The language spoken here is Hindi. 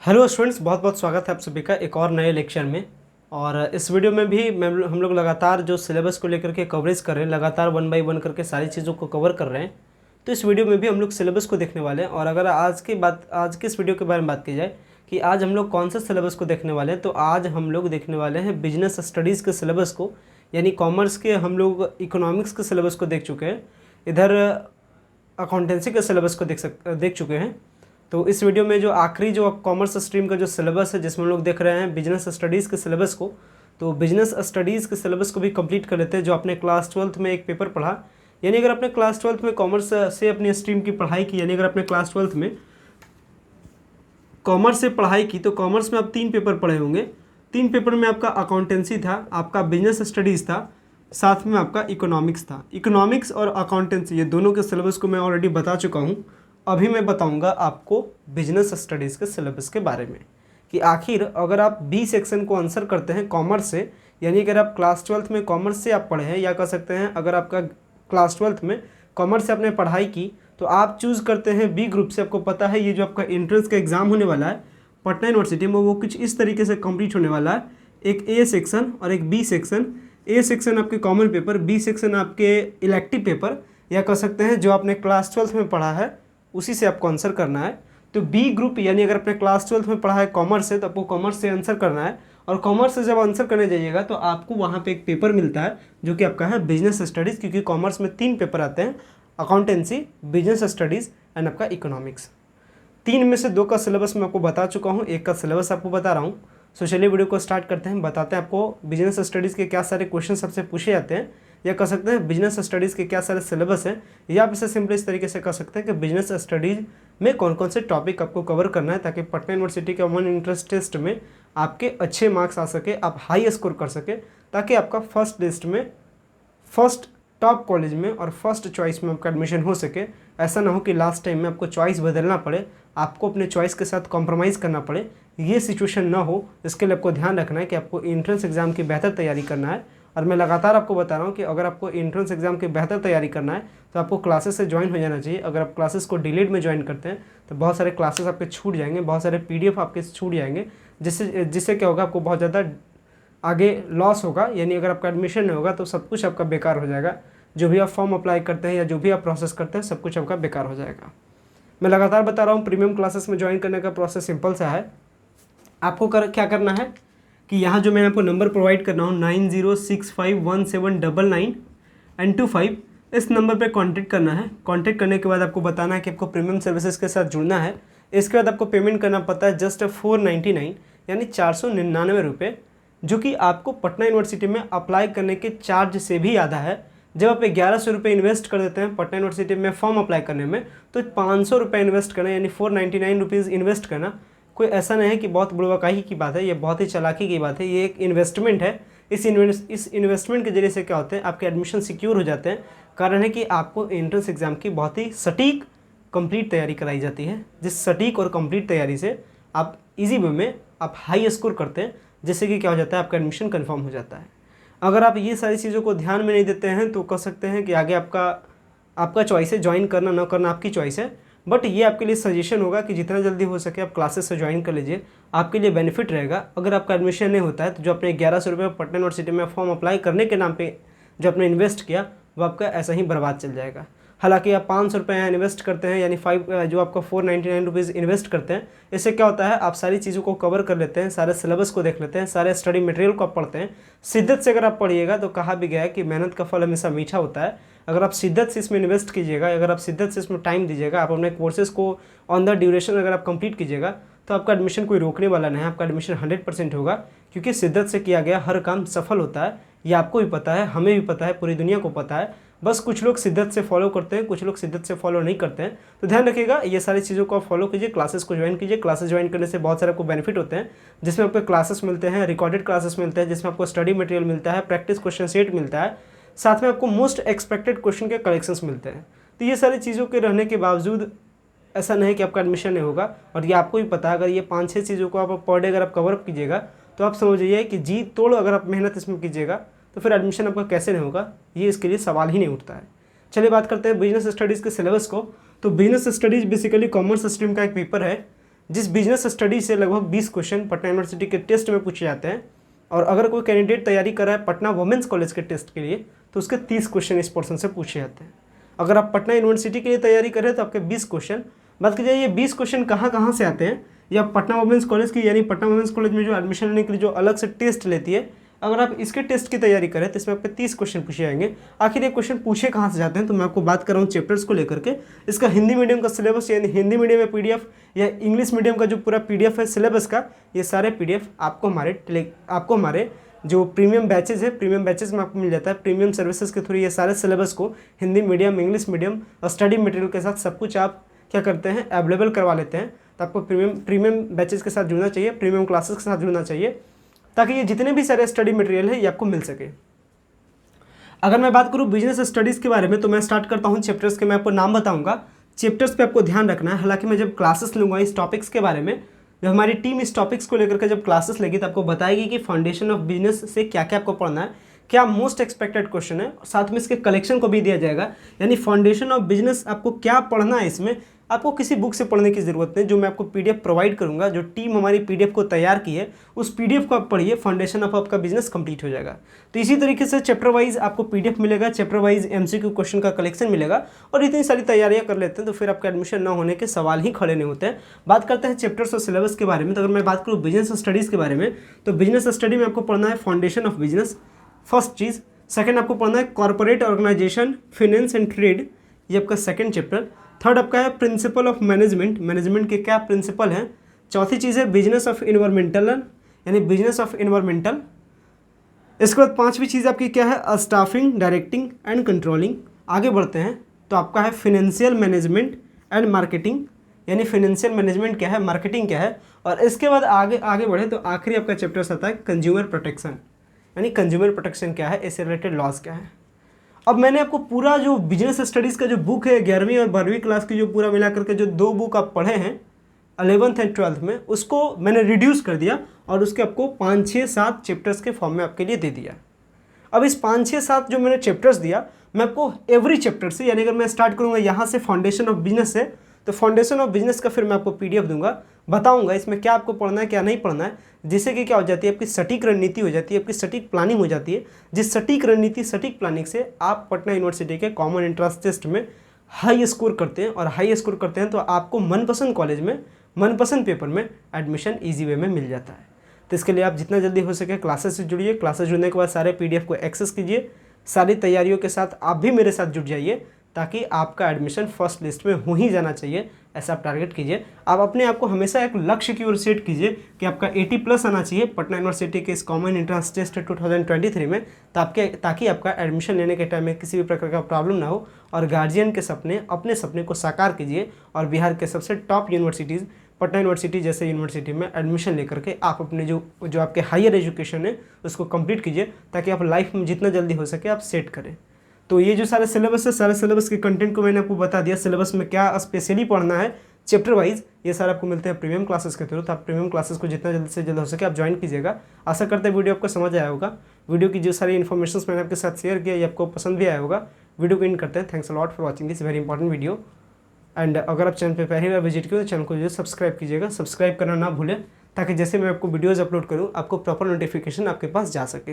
हेलो स्टूडेंट्स, बहुत बहुत स्वागत है आप सभी का एक और नए लेक्चर में। और इस वीडियो में भी हम लोग लगातार जो सिलेबस को लेकर के कवरेज कर रहे हैं, लगातार 1 बाय 1 करके सारी चीज़ों को कवर कर रहे हैं। तो इस वीडियो में भी हम लोग सिलेबस को देखने वाले हैं। और अगर आज की इस वीडियो के बारे में बात की जाए कि आज हम लोग कौन से सिलेबस को देखने वाले हैं, तो आज हम लोग देखने वाले हैं बिजनेस स्टडीज़ के सिलेबस को, यानी कॉमर्स के हम लोग इकोनॉमिक्स के सिलेबस को देख चुके हैं, इधर अकाउंटेंसी के सिलेबस को देख चुके हैं। तो इस वीडियो में जो आखिरी जो कॉमर्स स्ट्रीम का जो सिलेबस है, जिसमें हम लोग देख रहे हैं बिजनेस स्टडीज़ के सिलेबस को, तो बिजनेस स्टडीज़ के सिलेबस को भी कंप्लीट कर लेते हैं। जो आपने क्लास 12th में एक पेपर पढ़ा, यानी अगर आपने क्लास 12th में कॉमर्स से अपनी स्ट्रीम की पढ़ाई की, यानी अगर आपने क्लास 12th में कॉमर्स से पढ़ाई की, तो कॉमर्स में आप 3 पेपर पढ़े होंगे। 3 पेपर में आपका अकाउंटेंसी था, आपका बिजनेस स्टडीज़ था, साथ में आपका इकोनॉमिक्स था। इकोनॉमिक्स और अकाउंटेंसी ये दोनों के सिलेबस को मैं ऑलरेडी बता चुका हूँ। अभी मैं बताऊंगा आपको बिजनेस स्टडीज़ के सिलेबस के बारे में कि आखिर अगर आप बी सेक्शन को आंसर करते हैं कॉमर्स से, यानी अगर आप क्लास 12th में कॉमर्स से आप पढ़े हैं, या कह सकते हैं अगर आपका क्लास 12th में कॉमर्स से आपने पढ़ाई की, तो आप चूज़ करते हैं बी ग्रुप से। आपको पता है ये जो आपका एंट्रेंस का एग्ज़ाम होने वाला है पटना यूनिवर्सिटी में, वो कुछ इस तरीके से कंप्लीट होने वाला है, एक ए सेक्शन और एक बी सेक्शन। ए सेक्शन आपके कॉमन पेपर, बी सेक्शन आपके इलेक्टिव पेपर, या कह सकते हैं जो आपने क्लास 12th में पढ़ा है उसी से आपको आंसर करना है। तो बी ग्रुप यानी अगर आपने क्लास 12th में पढ़ा है कॉमर्स से, तो आपको कॉमर्स से आंसर करना है। और कॉमर्स से जब आंसर करने जाइएगा तो आपको वहाँ पे एक पेपर मिलता है जो कि आपका है बिजनेस स्टडीज़, क्योंकि कॉमर्स में 3 पेपर आते हैं, अकाउंटेंसी, बिजनेस स्टडीज़ एंड आपका इकोनॉमिक्स। 3 में से 2 का सिलेबस मैं आपको बता चुका हूँ, 1 का सिलेबस आपको बता रहा हूँ। सो चलिए वीडियो को स्टार्ट करते हैं, बताते हैं आपको बिजनेस स्टडीज़ के क्या सारे क्वेश्चन सबसे पूछे जाते हैं, या कह सकते हैं बिजनेस स्टडीज़ के क्या सारे सिलेबस हैं, या आप इसे सिंपली इस तरीके से कह सकते हैं कि बिजनेस स्टडीज़ में कौन कौन से टॉपिक आपको कवर करना है, ताकि पटना यूनिवर्सिटी के वन इंटरेस्ट टेस्ट में आपके अच्छे मार्क्स आ सके, आप हाई स्कोर कर सके, ताकि आपका फर्स्ट लिस्ट में, फर्स्ट टॉप कॉलेज में और फर्स्ट चॉइस में आपका एडमिशन हो सके। ऐसा ना हो कि लास्ट टाइम में आपको चॉइस बदलना पड़े, आपको अपने चॉइस के साथ कॉम्प्रोमाइज़ करना पड़े, ये सिचुएशन ना हो। इसके लिए आपको ध्यान रखना है कि आपको एंट्रेंस एग्ज़ाम की बेहतर तैयारी करना है। और मैं लगातार आपको बता रहा हूँ कि अगर आपको एंट्रेंस एग्ज़ाम की बेहतर तैयारी करना है तो आपको क्लासेस से ज्वाइन हो जाना चाहिए। अगर आप क्लासेस को डिलेड में ज्वाइन करते हैं तो बहुत सारे क्लासेस आपके छूट जाएंगे, बहुत सारे PDF आपके छूट जाएंगे, जिससे क्या होगा, आपको बहुत ज़्यादा आगे लॉस होगा। यानी अगर आपका एडमिशन नहीं होगा तो सब कुछ आपका बेकार हो जाएगा। जो भी आप फॉर्म अप्लाई करते हैं या जो भी आप प्रोसेस करते हैं, सब कुछ आपका बेकार हो जाएगा। मैं लगातार बता रहा हूँ, प्रीमियम क्लासेस में ज्वाइन करने का प्रोसेस सिंपल सा है। आपको क्या करना है कि यहाँ जो मैंने आपको नंबर प्रोवाइड करना हूँ 9065179925, इस नंबर पे कांटेक्ट करना है। कांटेक्ट करने के बाद आपको बताना है कि आपको प्रीमियम सर्विसेज के साथ जुड़ना है। इसके बाद आपको पेमेंट करना पड़ता है जस्ट 499, यानी 499 रुपये, जो कि आपको पटना यूनिवर्सिटी में अप्लाई करने के चार्ज से भी आधा है। जब आप 1100 रुपये इन्वेस्ट कर देते हैं पटना यूनिवर्सिटी में फॉर्म अप्लाई करने में, तो 500 रुपये इन्वेस्ट करना, यानी 499 रुपीज़ इन्वेस्ट करना कोई ऐसा नहीं है कि बहुत बुड़बकाही की बात है, ये बहुत ही चालाकी की बात है, ये एक इन्वेस्टमेंट है। इस इन्वेस्टमेंट के जरिए से क्या होता है, आपके एडमिशन सिक्योर हो जाते हैं। कारण है कि आपको एंट्रेंस एग्ज़ाम की बहुत ही सटीक कंप्लीट तैयारी कराई जाती है, जिस सटीक और कंप्लीट तैयारी से आप इजी वे में आप हाई स्कोर करते हैं, जिससे कि क्या हो जाता है, आपका एडमिशन कन्फर्म हो जाता है। अगर आप ये सारी चीज़ों को ध्यान में नहीं देते हैं तो कह सकते हैं कि आगे आपका चॉइस है, ज्वाइन करना ना करना आपकी चॉइस है। बट ये आपके लिए सजेशन होगा कि जितना जल्दी हो सके आप क्लासेस से ज्वाइन कर लीजिए, आपके लिए बेनिफिट रहेगा। अगर आपका एडमिशन नहीं होता है तो जो आपने 1100 रुपये पटना यूनिवर्सिटी में फॉर्म अप्लाई करने के नाम पे जो आपने इन्वेस्ट किया, वो आपका ऐसा ही बर्बाद चल जाएगा। हालांकि आप 500 रुपये यहाँ इन्वेस्ट करते हैं, यानी जो आपका 499 रुपीज़ इन्वेस्ट करते हैं, इससे क्या होता है, आप सारी चीज़ों को कवर कर लेते हैं, सारे सिलेबस को देख लेते हैं, सारे स्टडी मटेरियल को आप पढ़ते हैं। शिद्दत से अगर आप पढ़िएगा तो कहा भी गया है कि मेहनत का फल हमेशा मीठा होता है। अगर आप शिद्दत से इसमें इन्वेस्ट कीजिएगा, अगर आप शिद्दत से इसमें टाइम दीजिएगा, आप अपने कोर्सेज को ऑन द ड्यूरेशन अगर आप कंप्लीट कीजिएगा, तो आपका एडमिशन कोई रोकने वाला नहीं है, आपका एडमिशन 100% होगा। क्योंकि शिद्दत से किया गया हर काम सफल होता है, ये आपको भी पता है, हमें भी पता है, पूरी दुनिया को पता है। बस कुछ लोग शिद्दत से फॉलो करते हैं, कुछ लोग शिद्दत से फॉलो नहीं करते हैं। तो ध्यान रखिएगा, ये सारी चीज़ों को आप फॉलो कीजिए, क्लासेस को ज्वाइन कीजिए। क्लासेस ज्वाइन करने से बहुत सारे आपको बेनिफिट होते हैं, जिसमें आपको क्लासेस मिलते हैं, रिकॉर्डेड क्लासेस मिलते हैं, जिसमें आपको स्टडी मटेरियल मिलता है, प्रैक्टिस क्वेश्चन सेट मिलता है, साथ में आपको मोस्ट एक्सपेक्टेड क्वेश्चन के कलेक्शंस मिलते हैं। तो ये सारी चीज़ों के रहने के बावजूद ऐसा नहीं कि आपका एडमिशन नहीं होगा। और ये आपको भी पता है, अगर ये 5-6 चीज़ों को आप पर डे अगर आप कवर अप कीजिएगा, तो आप समझ जाइए कि जी तोड़ अगर आप मेहनत इसमें कीजिएगा, तो फिर एडमिशन आपका कैसे नहीं होगा, ये इसके लिए सवाल ही नहीं उठता है। चलिए बात करते हैं बिजनेस स्टडीज़ के सिलेबस को। तो business studies basically commerce stream का एक पेपर है, जिस बिजनेस स्टडी से लगभग 20 क्वेश्चन पटना यूनिवर्सिटी के टेस्ट में पूछे जाते हैं, और अगर कोई कैंडिडेट तैयारी कर रहा है पटना वुमेंस कॉलेज के टेस्ट के लिए तो उसके 30 क्वेश्चन इस पोर्शन से पूछे जाते हैं। अगर आप पटना यूनिवर्सिटी के लिए तैयारी कर रहे हैं तो आपके 20 क्वेश्चन। बात की जाए ये 20 क्वेश्चन कहाँ से आते हैं, या पटना वुमेंस कॉलेज की, यानी पटना वुमेंस कॉलेज में जो एडमिशन लेने के लिए जो अलग से टेस्ट लेती है, अगर आप इसके टेस्ट की तैयारी करें तो इसमें आपके 30 क्वेश्चन पूछे जाएंगे। आखिर ये क्वेश्चन पूछे कहाँ से जाते हैं, तो मैं आपको बात कर रहा हूँ चैप्टर्स को लेकर के। इसका हिंदी मीडियम का सिलेबस, यानी हिंदी मीडियम में PDF या इंग्लिश मीडियम का जो पूरा PDF है सिलेबस का, ये सारे PDF आपको हमारे जो प्रीमियम बैचेज है, प्रीमियम बैचेज में आपको मिल जाता है। प्रीमियम सर्विसेज के थ्रू ये सारे सिलेबस को हिंदी मीडियम, इंग्लिश मीडियम और स्टडी मटेरियल के साथ सब कुछ आप क्या करते हैं, अवेलेबल करवा लेते हैं। तो आपको प्रीमियम बैचेज के साथ जुड़ना चाहिए, प्रीमियम क्लासेस के साथ जुड़ना चाहिए, ताकि ये जितने भी सारे स्टडी मटेरियल है ये आपको मिल सके। अगर मैं बात करूँ बिजनेस स्टडीज़ के बारे में, तो मैं स्टार्ट करता हूँ चैप्टर्स के। मैं आपको नाम बताऊँगा, चैप्टर्स पे आपको ध्यान रखना है। हालांकि मैं जब क्लासेस लूँगा इस टॉपिक्स के बारे में, जब हमारी टीम इस टॉपिक्स को लेकर के जब क्लासेस लेगी तो आपको बताएगी कि फाउंडेशन ऑफ बिजनेस से क्या क्या आपको पढ़ना है, क्या मोस्ट एक्सपेक्टेड क्वेश्चन है, साथ में इसके कलेक्शन को भी दिया जाएगा। यानी फाउंडेशन ऑफ बिजनेस आपको क्या पढ़ना है, इसमें आपको किसी बुक से पढ़ने की ज़रूरत नहीं। जो मैं आपको PDF प्रोवाइड करूंगा, जो टीम हमारी PDF को तैयार की है, उस PDF को आप पढ़िए, फाउंडेशन ऑफ आपका बिजनेस कंप्लीट हो जाएगा। तो इसी तरीके से चैप्टर वाइज आपको PDF मिलेगा, चैप्टर वाइज MCQ क्वेश्चन का कलेक्शन मिलेगा, और इतनी सारी तैयारियां कर लेते हैं तो फिर आपका एडमिशन ना होने के सवाल ही खड़े नहीं होते हैं। बात करते हैं चैप्टर्स और सिलेबस के बारे में। तो अगर मैं बात करूँ बिजनेस स्टडीज़ के बारे में, तो बिजनेस स्टडी में आपको पढ़ना है फाउंडेशन ऑफ बिजनेस, फर्स्ट चीज़। सेकंड आपको पढ़ना है corporate organisation, finance and trade, ये आपका सेकंड चैप्टर। थर्ड आपका है प्रिंसिपल ऑफ मैनेजमेंट, मैनेजमेंट के क्या प्रिंसिपल हैं। चौथी चीज़ है बिजनेस ऑफ इन्वायरमेंटल, यानी बिजनेस ऑफ इन्वायरमेंटल। इसके बाद पांचवी चीज़ आपकी क्या है, स्टाफिंग, डायरेक्टिंग एंड कंट्रोलिंग। आगे बढ़ते हैं तो आपका है फिनेंशियल मैनेजमेंट एंड मार्केटिंग, यानी फिनेंशियल मैनेजमेंट क्या है, मार्केटिंग क्या है। और इसके बाद आगे बढ़े तो आखिरी आपका चैप्टर आता है कंज्यूमर प्रोटेक्शन, यानी कंज्यूमर प्रोटेक्शन क्या है, इससे रिलेटेड लॉज क्या है। अब मैंने आपको पूरा जो बिजनेस स्टडीज़ का जो बुक है 11वीं और 12वीं क्लास की जो पूरा मिला करके जो 2 बुक आप पढ़े हैं 11th एंड 12th में, उसको मैंने रिड्यूस कर दिया और उसके आपको 5, 6, 7 चैप्टर्स के फॉर्म में आपके लिए दे दिया। अब इस 5, 6, 7 जो मैंने चैप्टर्स दिया, मैं आपको एवरी चैप्टर से, यानी अगर मैं स्टार्ट करूँगा यहाँ से फाउंडेशन ऑफ बिजनेस से, तो फाउंडेशन ऑफ बिजनेस का फिर मैं आपको PDF दूंगा, बताऊंगा इसमें क्या आपको पढ़ना है क्या नहीं पढ़ना है, जिससे कि क्या हो जाती है, आपकी सटीक रणनीति हो जाती है, आपकी सटीक प्लानिंग हो जाती है। जिस सटीक रणनीति, सटीक प्लानिंग से आप पटना यूनिवर्सिटी के कॉमन एंट्रेंस टेस्ट में हाई स्कोर करते हैं, और हाई स्कोर करते हैं तो आपको मनपसंद कॉलेज में, मनपसंद पेपर में एडमिशन ईजी वे में मिल जाता है। तो इसके लिए आप जितना जल्दी हो सके क्लासेस से जुड़िए। क्लासेस जुड़ने के बाद सारे PDF को एक्सेस कीजिए, सारी तैयारियों के साथ आप भी मेरे साथ जुड़ जाइए, ताकि आपका एडमिशन फर्स्ट लिस्ट में हो ही जाना चाहिए, ऐसा आप टारगेट कीजिए। आप अपने आप को हमेशा एक लक्ष्य की ओर सेट कीजिए कि आपका 80+ आना चाहिए पटना यूनिवर्सिटी के इस कॉमन एंट्रेंस टेस्ट 2023 में, ताकि आपका एडमिशन लेने के टाइम में किसी भी प्रकार का प्रॉब्लम ना हो, और गार्जियन के सपने, अपने सपने को साकार कीजिए, और बिहार के सबसे टॉप यूनिवर्सिटीज़ पटना यूनिवर्सिटी जैसे यूनिवर्सिटी में एडमिशन लेकर के आप अपने जो आपके हायर एजुकेशन है उसको कंप्लीट कीजिए, ताकि आप लाइफ में जितना जल्दी हो सके आप सेट करें। तो ये जो सारे सिलेबस है, सारे सिलेबस के कंटेंट को मैंने आपको बता दिया, सिलेबस में क्या स्पेशली पढ़ना है चैप्टर वाइज, ये सारे आपको मिलते हैं प्रीमियम क्लासेस के थ्रू। तो आप प्रीमियम क्लासेस को जितना जल्द से जल्द हो सके आप ज्वाइन कीजिएगा। आशा करते हैं वीडियो आपको समझ आया होगा। वीडियो की जो सारी इन्फॉर्मेशन मैंने आपके साथ शेयर किया ये आपको पसंद भी आया होगा। वीडियो को एंड करते हैं। Thanks a lot for watching this very important video. And अगर आप चैनल पर पहली बार विजिट किए तो चैनल को जो सब्सक्राइब कीजिएगा, सब्सक्राइब करना ना भूलें, ताकि जैसे मैं आपको वीडियोज़ अपलोड करूँ आपको प्रॉपर नोटिफिकेशन आपके पास जा सके।